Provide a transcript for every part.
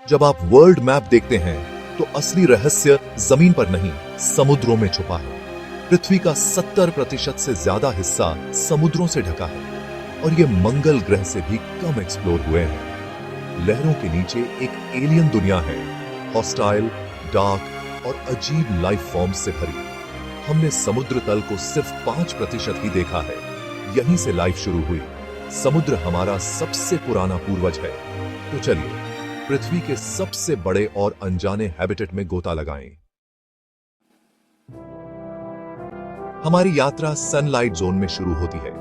जब आप world map देखते हैं तो असली रहस्य जमीन पर नहीं, समुद्रों में छुपा है। पृथ्वी का 70% से ज्यादा हिस्सा समुद्रों से ढका है और ये मंगल ग्रह से भी कम एक्सप्लोर हुए हैं। लहरों के नीचे एक एलियन दुनिया है, हॉस्टाइल, डार्क और अजीब लाइफ फॉर्म्स से भरी। हमने समुद्र तल को सिर्फ 5% ही देखा है। यहीं से लाइफ शुरू हुई। समुद्र हमारा सबसे पुराना पूर्वज है। तो चलिए पृथ्वी के सबसे बड़े और अनजाने हैबिटेट में गोता लगाएं। हमारी यात्रा सनलाइट जोन में शुरू होती है,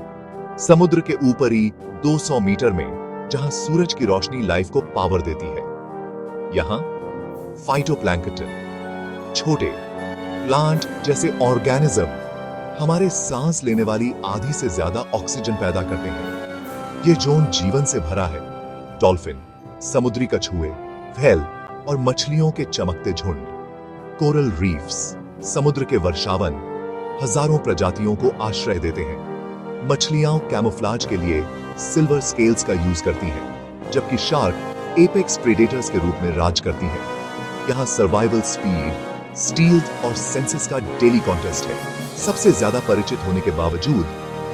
समुद्र के ऊपरी 200 मीटर में, जहां सूरज की रोशनी लाइफ को पावर देती है। यहां फाइटोप्लैंक्टन, छोटे प्लांट जैसे ऑर्गेनिज्म हमारे सांस लेने वाली आधी से ज्यादा ऑक्सीजन पैदा करते हैं। ये जोन जीवन से भरा है। डॉल्फिन, समुद्री कछुए, व्हेल और मछलियों के चमकते झुंड। कोरल रीफ्स, समुद्र के वर्षावन हजारों प्रजातियों को आश्रय देते हैं। मछलियां कैमोफ्लाज के लिए सिल्वर स्केल्स का यूज करती हैं, जबकि शार्क एपेक्स प्रेडेटर्स के रूप में राज करती हैं। यहां सर्वाइवल स्पीड, स्टील्थ और सेंसेस का डेली कॉन्टेस्ट है। सबसे ज्यादा परिचित होने के बावजूद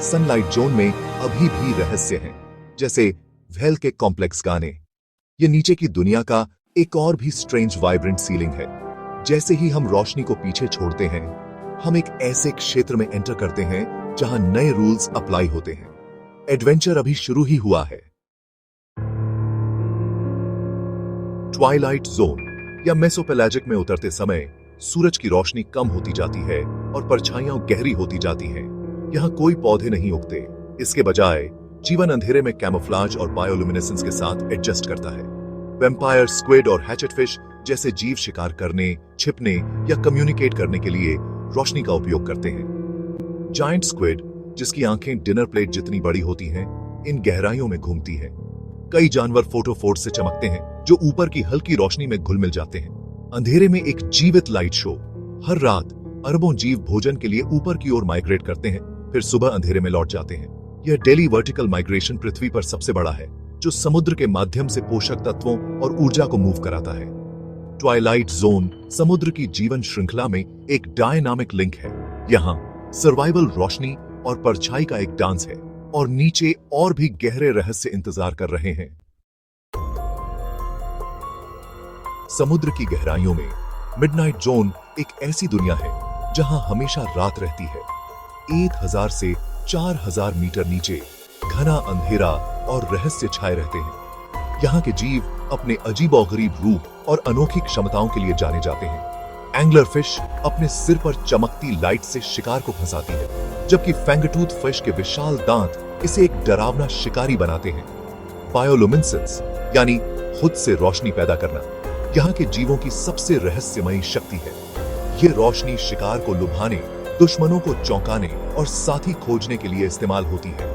सनलाइट जोन में अभी भी रहस्य हैं, जैसे व्हेल के कॉम्प्लेक्स गाने। ये नीचे की दुनिया का एक और भी स्ट्रेंज वाइब्रेंट सीलिंग है। जैसे ही हम रोशनी को पीछे छोड़ते हैं, हम एक ऐसे क्षेत्र में एंटर करते हैं जहां नए रूल्स अप्लाई होते हैं। एडवेंचर अभी शुरू ही हुआ है। ट्वाइलाइट जोन या मेसोपेलाजिक में उतरते समय सूरज की रोशनी कम होती जाती है और परछाइयां गहरी होती जाती हैं। यहां कोई पौधे नहीं उगते। इसके बजाय जीवन अंधेरे में कैमोफ्लाज और बायोल्यूमिनेसेंस के साथ एडजस्ट करता है। वैम्पायर, स्क्विड और हैचेटफिश जैसे जीव शिकार करने, छिपने या कम्युनिकेट करने के लिए रोशनी का उपयोग करते हैं। जायंट स्क्विड, जिसकी आंखें डिनर प्लेट जितनी बड़ी होती हैं, इन गहराइयों में घूमती हैं। कई जानवर फोटोफोर्स से चमकते हैं, जो ऊपर की हल्की रोशनी में घुल मिल जाते हैं। अंधेरे में एक जीवित लाइट शो। हर रात अरबों जीव भोजन के लिए ऊपर की ओर माइग्रेट करते हैं, फिर सुबह अंधेरे में लौट जाते हैं। यह डेली वर्टिकल माइग्रेशन पृथ्वी पर सबसे बड़ा है, जो समुद्र के माध्यम से पोषक तत्वों और ऊर्जा को मूव कराता है। ट्वाइलाइट जोन समुद्र की जीवन श्रृंखला में एक डायनामिक लिंक है। यहाँ सर्वाइवल, रोशनी और परछाई का एक डांस है, और नीचे और भी गहरे रहस्य इंतजार कर रहे हैं। समुद्र की गहराइयों में मिडनाइट जोन एक ऐसी दुनिया है जहां हमेशा रात रहती है। 1000 से 4000 मीटर नीचे घना अंधेरा और रहस्य छाए रहते हैं। यहाँ के जीव अपने अजीबोगरीब रूप और अनोखी क्षमताओं के लिए जाने जाते हैं। एंगलर फिश अपने सिर पर चमकती लाइट से शिकार को फंसाती है, जबकि फैंगटूथ फिश के विशाल दांत इसे एक डरावना शिकारी बनाते हैं। बायोल्यूमिनेसेंस यानी खुद से रोशनी पैदा करना यहाँ के जीवों की सबसे रहस्यमयी शक्ति है। ये रोशनी शिकार को लुभाने, दुश्मनों को चौंकाने और साथी खोजने के लिए इस्तेमाल होती है।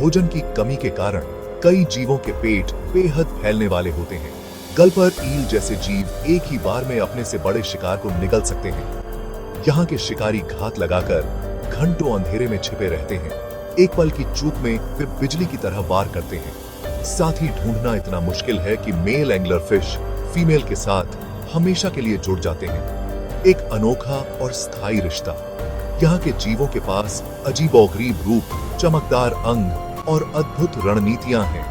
भोजन की कमी के कारण कई जीवों के पेट बेहद फैलने वाले होते हैं। गल्पर ईल जैसे जीव एक ही बार में अपने से बड़े शिकार को निगल सकते हैं। यहाँ के शिकारी घात लगाकर घंटों अंधेरे में छिपे रहते हैं। एक पल की चूक में वे बिजली की तरह वार करते हैं। साथी ढूंढना इतना मुश्किल है कि मेल एंगलर फिश फीमेल के साथ हमेशा के लिए जुड़ जाते हैं। एक अनोखा और स्थायी रिश्ता। यहाँ के जीवों के पास अजीबोगरीब रूप, चमकदार अंग और अद्भुत रणनीतियां हैं।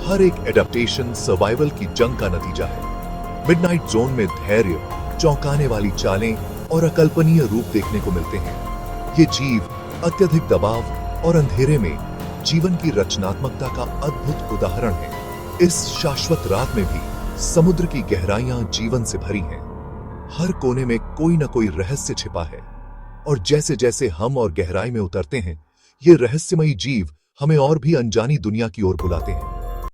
हर एक एडेप्टेशन सर्वाइवल की जंग का नतीजा है। मिडनाइट जोन में धैर्य, चौंकाने वाली चालें और अकल्पनीय रूप देखने को मिलते हैं। ये जीव अत्यधिक दबाव और अंधेरे में जीवन की रचनात्मकता का अद्भुत उदाहरण है। इस शाश्वत रात में भी समुद्र की गहराइयां जीवन से भरी हैं। हर कोने में कोई न कोई रहस्य छिपा है, और जैसे जैसे हम और गहराई में उतरते हैं, ये रहस्यमयी जीव हमें और भी अनजानी दुनिया की ओर बुलाते हैं।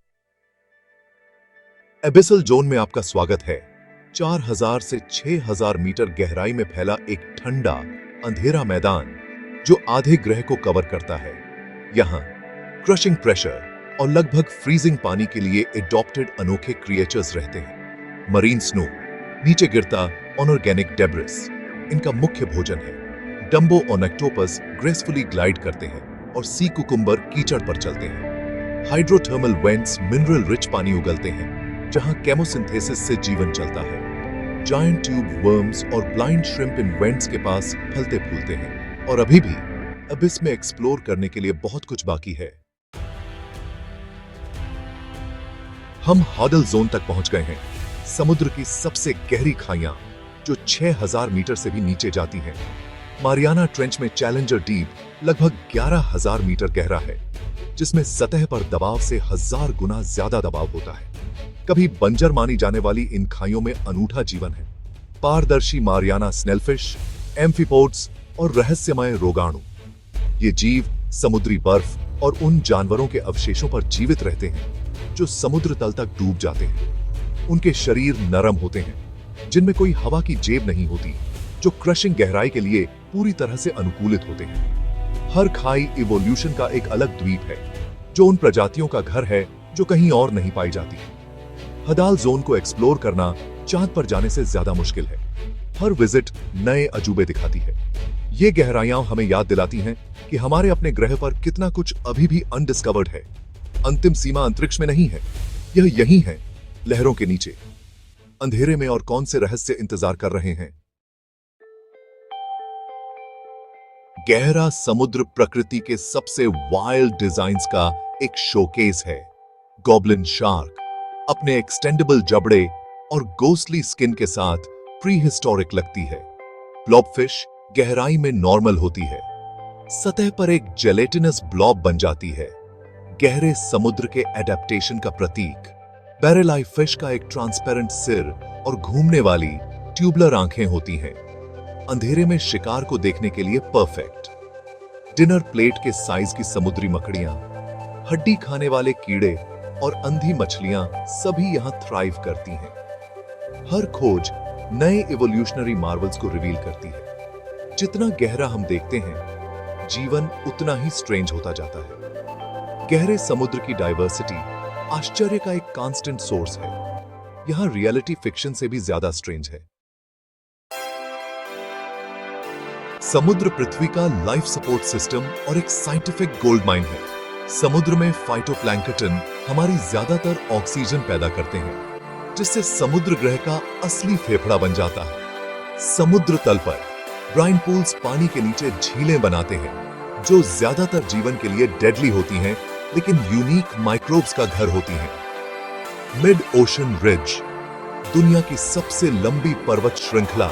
एबिसल जोन में आपका स्वागत है। 4000 से 6000 मीटर गहराई में फैला एक ठंडा, अंधेरा मैदान जो आधे ग्रह को कवर करता है। यहाँ क्रशिंग प्रेशर और लगभग फ्रीजिंग पानी के लिए एडॉप्टेड अनोखे क्रिएचर्स रहते हैं। मरीन स्नो, नीचे गिरता अनऑर्गेनिक डेब्रिस इनका मुख्य भोजन है। डम्बो ऑनेक्टोपस ग्रेसफुली ग्लाइड करते हैं और सी कुकुम्बर कीचड़ पर चलते हैं। हाइड्रोथर्मल वेंट्स मिनरल रिच पानी उगलते हैं। जहां केमोसिंथेसिस से जीवन चलता है। जायंट ट्यूब वर्म्स और ब्लाइंड श्रिम्प इन वेंट्स के पास फलते फूलते हैं और अभी भी अबिस में एक्सप्लोर करने के लिए बहुत कुछ बाकी है। हम हॉडल जोन तक पहुंच गए हैं, समुद्र की सबसे गहरी खाइयां जो 6000 मीटर से भी नीचे जाती हैं। मारियाना ट्रेंच में चैलेंजर डीप लगभग 11000 मीटर गहरा है, जिसमें सतह पर दबाव से 1000 गुना ज्यादा दबाव होता है। कभी बंजर मानी जाने वाली इन खाइयों में अनूठा जीवन है। पारदर्शी मारियाना स्नेलफिश, एम्फीपोड्स और रहस्यमय रोगाणु। ये जीव समुद्री बर्फ और उन जानवरों के अवशेषों पर जीवित रहते हैं जो समुद्र तल तक डूब जाते हैं। उनके शरीर नरम होते हैं, जिनमें कोई हवा की जेब नहीं होती, जो क्रशिंग गहराई के लिए पूरी तरह से अनुकूलित होते हैं। हर खाई इवोल्यूशन का एक अलग द्वीप है, जो उन प्रजातियों का घर है जो कहीं और नहीं पाई जाती। हडाल जोन को एक्सप्लोर करना चांद पर जाने से ज्यादा मुश्किल है। हर विजिट नए अजूबे दिखाती है। ये गहराइयां हमें याद दिलाती हैं कि हमारे अपने ग्रह पर कितना कुछ अभी भी अनडिस्कवर्ड है। अंतिम सीमा अंतरिक्ष में नहीं है, यह यहीं है, लहरों के नीचे। अंधेरे में और कौन से रहस्य इंतजार कर रहे हैं? गहरा समुद्र प्रकृति के सबसे वाइल्ड डिजाइन्स का एक शोकेस है। गॉब्लिन शार्क अपने एक्सटेंडेबल जबड़े और गोस्टली स्किन के साथ प्री हिस्टोरिक लगती है। ब्लॉबफिश गहराई में नॉर्मल होती है, सतह पर एक जेलेटिनस ब्लॉब बन जाती है, गहरे समुद्र के एडेप्टेशन का प्रतीक। बैरेलाई फिश का एक ट्रांसपेरेंट सिर और घूमने वाली ट्यूबलर आंखें होती हैं, अंधेरे में शिकार को देखने के लिए परफेक्ट। डिनर प्लेट के साइज की समुद्री मकड़ियां, हड्डी खाने वाले कीड़े और अंधी मछलियां सभी यहां थ्राइव करती हैं। हर खोज नए इवोल्यूशनरी मार्वल्स को रिवील करती है। जितना गहरा हम देखते हैं, जीवन उतना ही स्ट्रेंज होता जाता है। गहरे समुद्र की डाइवर्सिटी आश्चर्य का एक कांस्टेंट सोर्स है। यहां रियलिटी फिक्शन से भी ज्यादा स्ट्रेंज है। समुद्र पृथ्वी का लाइफ सपोर्ट सिस्टम और एक साइंटिफिक गोल्ड माइन है। समुद्र में फाइटोप्लैंक्टन हमारी ज्यादातर ऑक्सीजन पैदा करते हैं, जिससे समुद्र ग्रह का असली फेफड़ा बन जाता है। समुद्र तल पर ब्राइन पूल्स पानी के नीचे झीलें बनाते हैं, जो ज्यादातर जीवन के लिए डेडली होती हैं, लेकिन यूनिक माइक्रोब्स का घर होती हैं। मिड ओशन रिज दुनिया की सबसे लंबी पर्वत श्रृंखला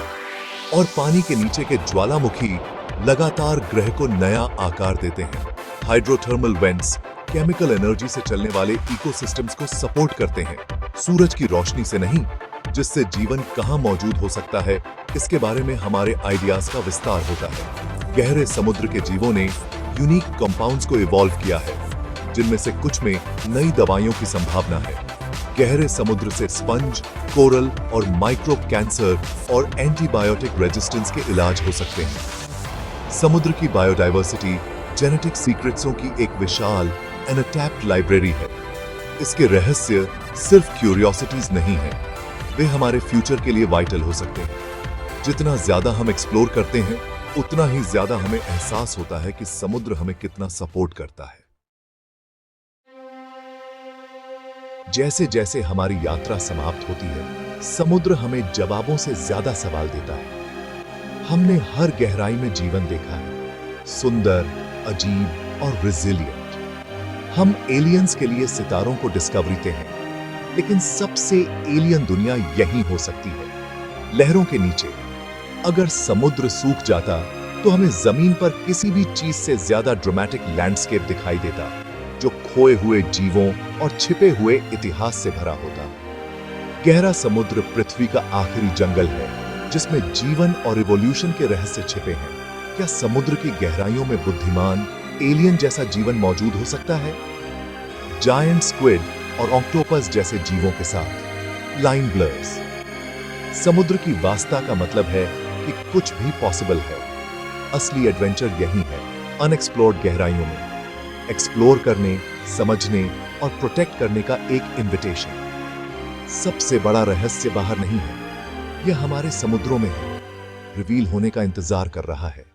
और पानी के नीचे के ज्वालामुखी लगातार ग्रह को नया आकार देते हैं। हाइड्रोथर्मल वेंट्स केमिकल एनर्जी से चलने वाले इकोसिस्टम्स को सपोर्ट करते हैं, सूरज की रोशनी से नहीं, जिससे जीवन कहां मौजूद हो सकता है इसके बारे में हमारे आइडियाज का विस्तार होता है। गहरे समुद्र के जीवों ने यूनिक कंपाउंड्स को इवॉल्व किया है, जिनमें से कुछ में नई दवाइयों की संभावना है। गहरे समुद्र से स्पंज, कोरल और माइक्रो कैंसर और एंटीबायोटिक रेजिस्टेंस के इलाज हो सकते हैं। समुद्र की बायोडाइवर्सिटी जेनेटिक सीक्रेट्सों की एक विशाल अनटैप्ड लाइब्रेरी है। इसके रहस्य सिर्फ क्यूरियोसिटीज नहीं है, वे हमारे फ्यूचर के लिए वाइटल हो सकते हैं। जितना ज्यादा हम एक्सप्लोर करते हैं, उतना ही ज्यादा हमें एहसास होता है कि समुद्र हमें कितना सपोर्ट करता है। जैसे जैसे हमारी यात्रा समाप्त होती है, समुद्र हमें जवाबों से ज्यादा सवाल देता है। हमने हर गहराई में जीवन देखा है, सुंदर, अजीब और रिजिलियंट। हम एलियंस के लिए सितारों को डिस्कवरीते हैं, लेकिन सबसे एलियन दुनिया यहीं हो सकती है, लहरों के नीचे। अगर समुद्र सूख जाता तो हमें जमीन पर किसी भी चीज से ज्यादा ड्रामेटिक लैंडस्केप दिखाई देता, जो खोए हुए जीवों और छिपे हुए इतिहास से भरा होता। गहरा समुद्र पृथ्वी का आखिरी जंगल है, जिसमें जीवन और इवोल्यूशन के रहस्य छिपे हैं। क्या समुद्र की गहराइयों में बुद्धिमान एलियन जैसा जीवन मौजूद हो सकता है? जायंट स्क्विड और ऑक्टोपस जैसे जीवों के साथ लाइन ब्लर्स। समुद्र की वास्ता का मतलब है कि कुछ भी पॉसिबल है। असली एडवेंचर यही है, अनएक्सप्लोर्ड गहराइयों में एक्सप्लोर करने, समझने और प्रोटेक्ट करने का एक इन्विटेशन। सबसे बड़ा रहस्य बाहर नहीं है, यह हमारे समुद्रों में है, रिवील होने का इंतजार कर रहा है।